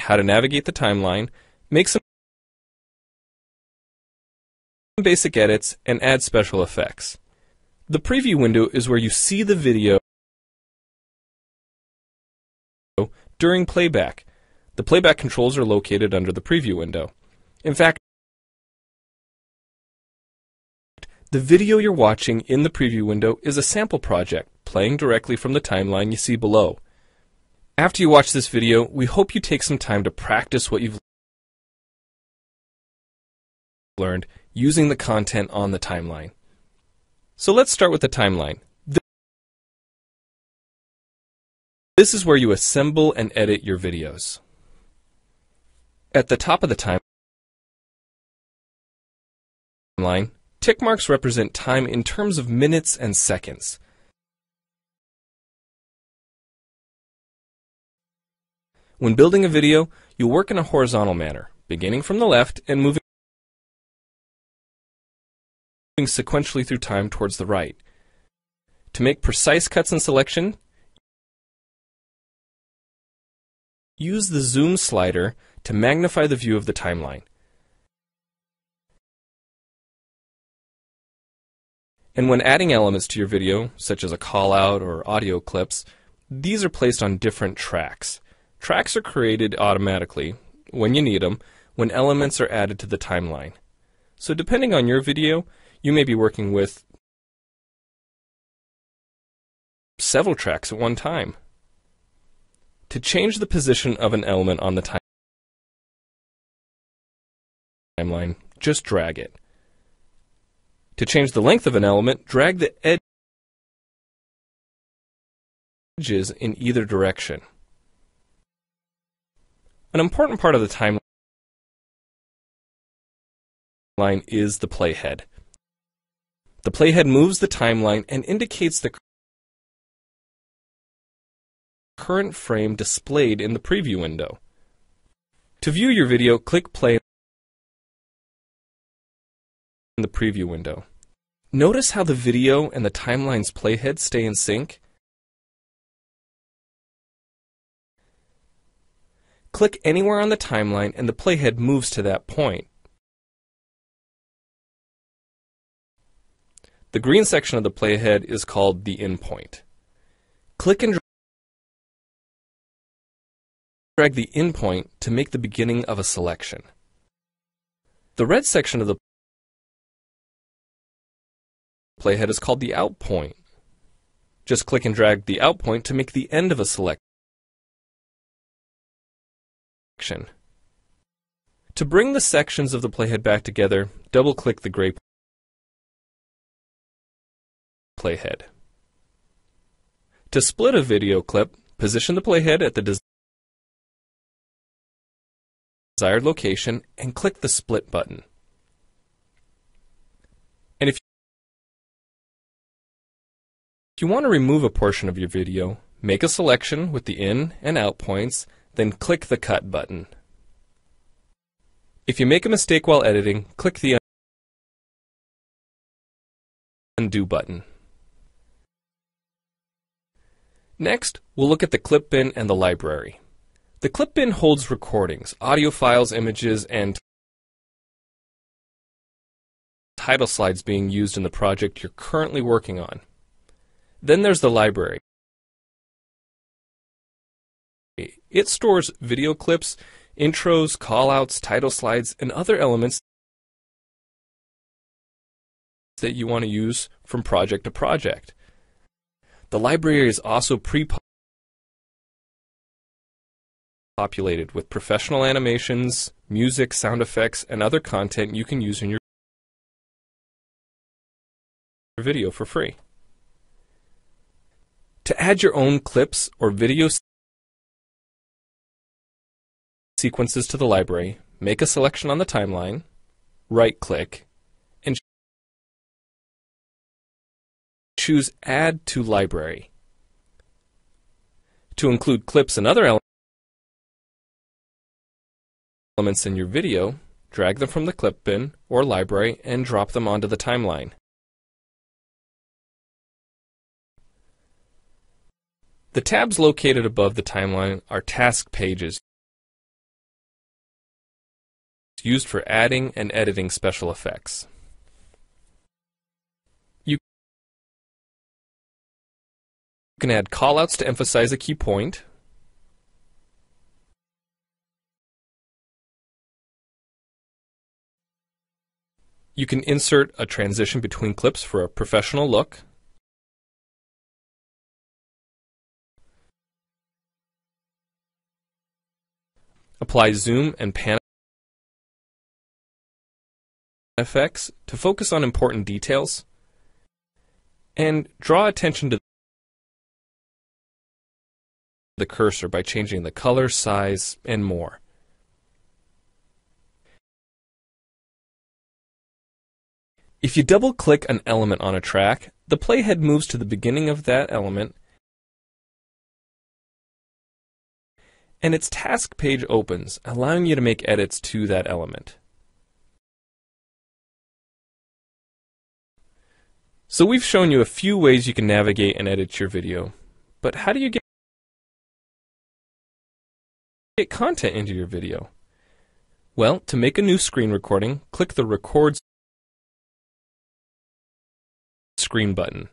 how to navigate the timeline, make some basic edits, and add special effects. The preview window is where you see the video during playback. The playback controls are located under the preview window. In fact, the video you're watching in the preview window is a sample project playing directly from the timeline you see below. After you watch this video, we hope you take some time to practice what you've learned using the content on the timeline. So let's start with the timeline. This is where you assemble and edit your videos. At the top of the timeline, tick marks represent time in terms of minutes and seconds. When building a video, you'll work in a horizontal manner, beginning from the left and moving sequentially through time towards the right. To make precise cuts and selection, use the zoom slider to magnify the view of the timeline. And when adding elements to your video, such as a call-out or audio clips, these are placed on different tracks. Tracks are created automatically, when you need them, when elements are added to the timeline. So depending on your video, you may be working with several tracks at one time. To change the position of an element on the timeline, just drag it. To change the length of an element, drag the edges in either direction. An important part of the timeline is the playhead. The playhead moves the timeline and indicates the current frame displayed in the preview window. To view your video, click play in the preview window. Notice how the video and the timeline's playhead stay in sync. Click anywhere on the timeline and the playhead moves to that point. The green section of the playhead is called the in point. Click and drag the in point to make the beginning of a selection. The red section of the playhead is called the out point. Just click and drag the out point to make the end of a selection. To bring the sections of the playhead back together, double-click the gray playhead. To split a video clip, position the playhead at the desired location and click the split button. And if you want to remove a portion of your video, make a selection with the in and out points, then click the cut button. If you make a mistake while editing, click the undo button. Next, we'll look at the clip bin and the library. The clip bin holds recordings, audio files, images, and title slides being used in the project you're currently working on. Then there's the library. It stores video clips, intros, callouts, title slides, and other elements that you want to use from project to project. The library is also pre-populated with professional animations, music, sound effects, and other content you can use in your video for free. To add your own clips or video sequences to the library, make a selection on the timeline, right-click, and choose Add to Library. To include clips and other elements in your video, drag them from the clip bin or library and drop them onto the timeline. The tabs located above the timeline are task pages used for adding and editing special effects. You can add callouts to emphasize a key point. You can insert a transition between clips for a professional look. Apply zoom and pan effects to focus on important details. And draw attention to the cursor by changing the color, size, and more. If you double-click an element on a track, the playhead moves to the beginning of that element, and its task page opens, allowing you to make edits to that element. So we've shown you a few ways you can navigate and edit your video, but how do you get content into your video? Well, to make a new screen recording, click the Record Screen button.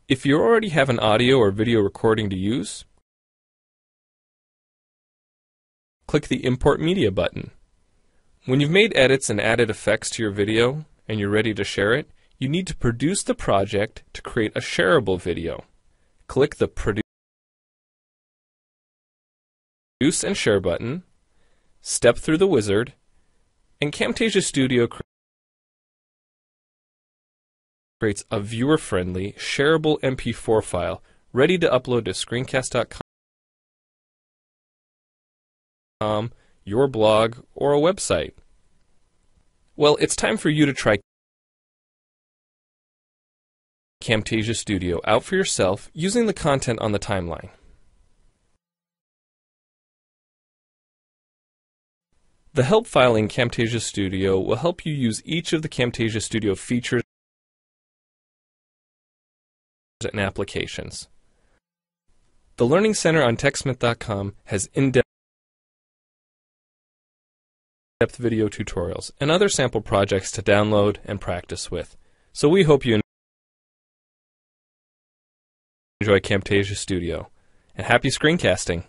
If you already have an audio or video recording to use, click the Import Media button. When you've made edits and added effects to your video and you're ready to share it, you need to produce the project to create a shareable video. Click the Produce and Share button, step through the wizard, and Camtasia Studio creates a viewer-friendly, shareable MP4 file ready to upload to screencast.com, your blog, or a website. Well, it's time for you to try Camtasia Studio out for yourself using the content on the timeline. The help file in Camtasia Studio will help you use each of the Camtasia Studio features and applications. The Learning Center on TechSmith.com has in-depth video tutorials and other sample projects to download and practice with. So we hope you enjoy Camtasia Studio, and happy screencasting!